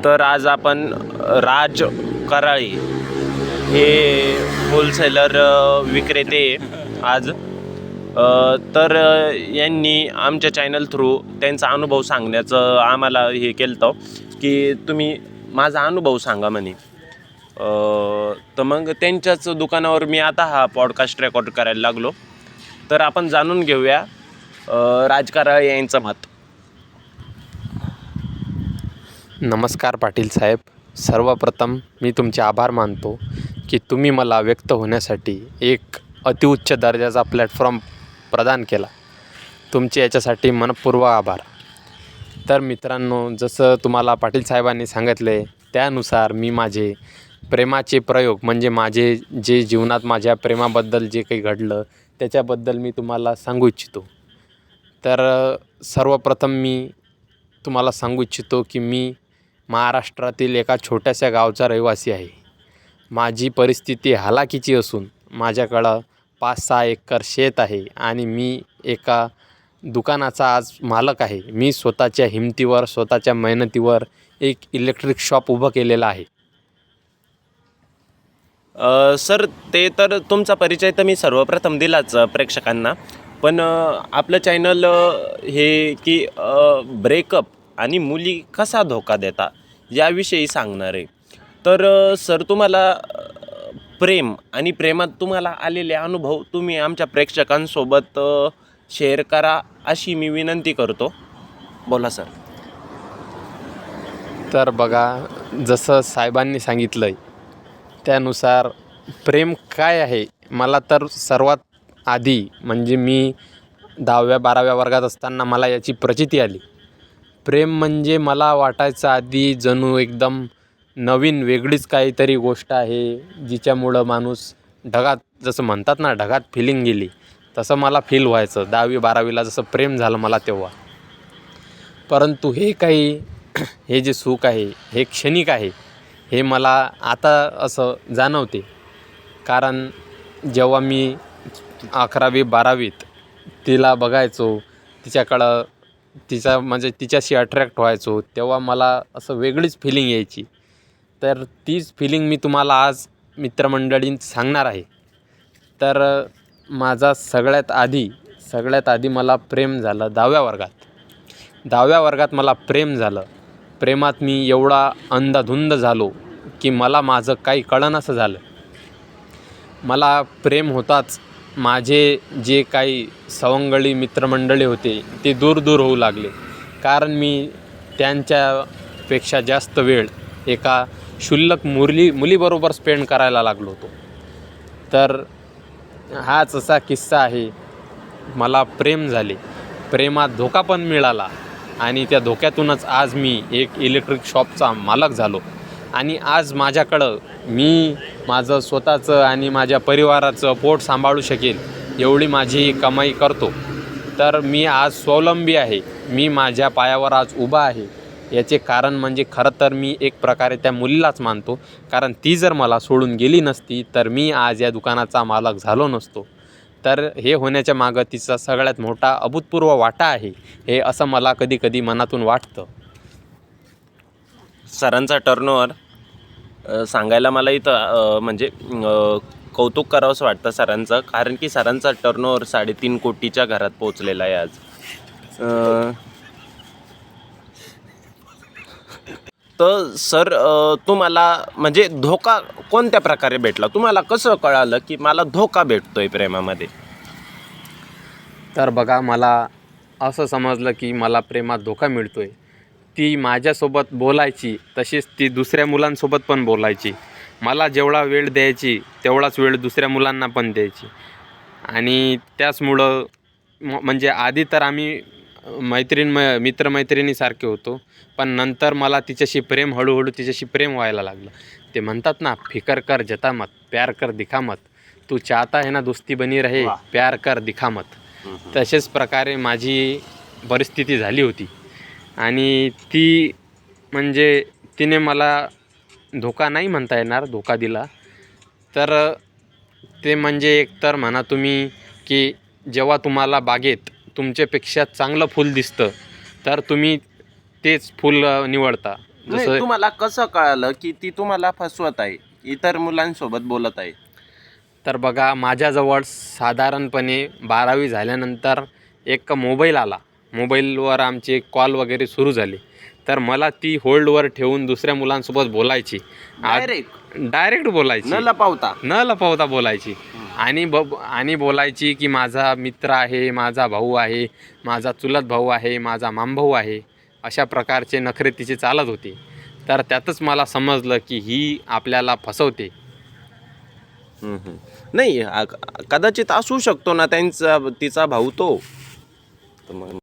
तर आज आपण राज कराळे हे होलसेलर विक्रेते आज तर यांनी आमच्या चॅनल थ्रू त्यांचा अनुभव सांगण्याचं आम्हाला हे केलं होतं की तुम्ही माझा अनुभव सांगा म्हणे. तर मग त्यांच्याच दुकानावर मी आता हा पॉडकास्ट रेकॉर्ड करायला लागलो. तर आपण जाणून घेऊया राज कराळे यांचं मत. नमस्कार पाटील साहेब, सर्वप्रथम मी तुमचे आभार मानतो की तुम्ही मला व्यक्त होण्यासाठी एक अतिउच्च दर्जाचा प्लॅटफॉर्म प्रदान केला. तुमचे याच्यासाठी मनपूर्वक आभार. तर मित्रांनो, जसं तुम्हाला पाटील साहेबांनी सांगितले त्यानुसार मी माझे प्रेमाचे प्रयोग म्हणजे माझे जे जीवनात माझ्या प्रेमाबद्दल जे काही घडलं त्याच्याबद्दल मी तुम्हाला सांगू इच्छितो. तर सर्वप्रथम मी तुम्हाला सांगू इच्छितो की मी महाराष्ट्रातील एका छोट्याशा गावचा रहिवासी आहे. माझी परिस्थिती हालाकीची असून माझ्याकडं 5-6 एकर शेत आहे आणि मी एका दुकानाचा आज मालक आहे. मी स्वतःच्या हिमतीवर स्वतःच्या मेहनतीवर एक इलेक्ट्रिक शॉप उभं केलेलं आहे. सर, ते तर तुमचा परिचय तर मी सर्वप्रथम दिलाच प्रेक्षकांना, पण आपलं चॅनल हे की ब्रेकअप आणि मुली कसा धोका देता याविषयी सांगणार आहे. तर सर, तुम्हाला प्रेम आणि प्रेमात तुम्हाला आलेले अनुभव तुम्ही आमच्या प्रेक्षकांसोबत शेअर करा अशी मी विनंती करतो. बोला सर. तर बघा, जसं साहेबांनी सांगितलं आहे त्यानुसार प्रेम काय आहे, मला तर सर्वात आधी म्हणजे मी 10व्या-12व्या वर्गात असताना मला याची प्रचिती आली. प्रेम म्हणजे मला वाटायचं आधी जणू एकदम नवीन वेगळीच काहीतरी गोष्ट आहे, जिच्यामुळं माणूस ढगात, जसं म्हणतात ना ढगात फिलिंग गेली, तसं मला फील व्हायचं 10वी-12वीला जसं प्रेम झालं मला तेव्हा. परंतु हे जे सुख आहे हे क्षणिक आहे हे मला आता असं जाणवते. कारण जेव्हा मी 11वी-12वीत तिला बघायचो, तिच्याशी अट्रॅक्ट व्हायचो, तेव्हा मला असं वेगळीच फिलिंग यायची. तर तीच फिलिंग मी तुम्हाला आज मित्रमंडळींत सांगणार आहे. तर माझा सगळ्यात आधी मला प्रेम झालं 10व्या वर्गात. 10व्या वर्गात मला प्रेम झालं. प्रेमात मी एवढा अंधाधुंद झालो की मला माझं काही कळेनासं झालं. मला प्रेम होताच माझे जे काही सवंगडी मित्रमंडळी होते ते दूर होऊ लागले. कारण मी त्यांच्यापेक्षा जास्त वेळ एका क्षुल्लक मुलीबरोबर स्पेंड करायला लागलो होतो. तर हाच असा किस्सा आहे. मला प्रेम झाले, प्रेमात धोका पण मिळाला आणि त्या धोक्यातूनच आज मी एक इलेक्ट्रिक शॉपचा मालक झालो. आणि आज माझ्याकडं मी माझं स्वतःचं आणि माझ्या परिवाराचं पोट सांभाळू शकेल एवढी माझी कमाई करतो. तर मी आज स्वावलंबी आहे, मी माझ्या पायावर आज उभा आहे. याचे कारण म्हणजे खरं तर मी एक प्रकारे त्या मुलीलाच मानतो. कारण ती जर मला सोडून गेली नसती तर मी आज या दुकानाचा मालक झालो नसतो. तर हे होण्याच्या मागं तिचा सगळ्यात मोठा अभूतपूर्व वाटा आहे, हे असं मला कधी मनातून वाटतं. सरांचा टर्नओव्हर सांगायला मला इथं म्हणजे कौतुक करावंसं वाटतं सरांचं, कारण की सरांचा टर्नओव्हर 3.5 कोटीच्या घरात पोहोचलेला आहे आज. तर सर, तुम्हाला म्हणजे धोका कोणत्या प्रकारे भेटला, तुम्हाला कसं कळालं की मला धोका भेटतोय प्रेमामध्ये? तर बघा, मला असं समजलं की मला प्रेमात धोका मिळतोय. ती माझ्यासोबत बोलायची, तशीच ती दुसऱ्या मुलांसोबत पण बोलायची. मला जेवढा वेळ द्यायची तेवढाच वेळ दुसऱ्या मुलांना पण द्यायची. आणि त्याचमुळं म्हणजे आधी तर आम्ही मित्रमैत्रिणीसारखे होतो, पण नंतर मला हळूहळू तिच्याशी प्रेम व्हायला लागलं. ते म्हणतात ना, फिकर कर जता मत, प्यार कर दिखा मत, तू चाहता है ना दोस्ती बनी रहे, प्यार कर दिखा मत. तसेच प्रकारे माझी परिस्थिती झाली होती. आणि ती म्हणजे तिने मला धोका नाही म्हणता येणार, धोका दिला. तर ते म्हणजे एकतर म्हणा तुम्ही की जेव्हा तुम्हाला बागेत तुमच्यापेक्षा चांगलं फूल दिसतं तर तुम्ही तेच फूल निवडता. नाही, जसं तुम्हाला कसं कळालं की ती तुम्हाला फसवत आहे, इतर मुलांसोबत बोलत आहे? तर बघा, माझ्याजवळ साधारणपणे 12वी झाल्यानंतर एक मोबाईल आला. मोबाईलवर आमचे कॉल वगैरे सुरू झाले. तर मला ती होल्डवर ठेवून दुसऱ्या मुलांसोबत बोलायची. डायरेक्ट बोलायची, न लपवता. न लपवता बोलायची. आणि बोलायची की माझा मित्र आहे, माझा भाऊ आहे, माझा चुलत भाऊ आहे, माझा मामभाऊ आहे. अशा प्रकारचे नखरे तिचे चालत होते. तर त्यातच मला समजलं की ही आपल्याला फसवते. नाही, कदाचित असू शकतो ना त्यांचा तिचा भाऊ तो. तर मग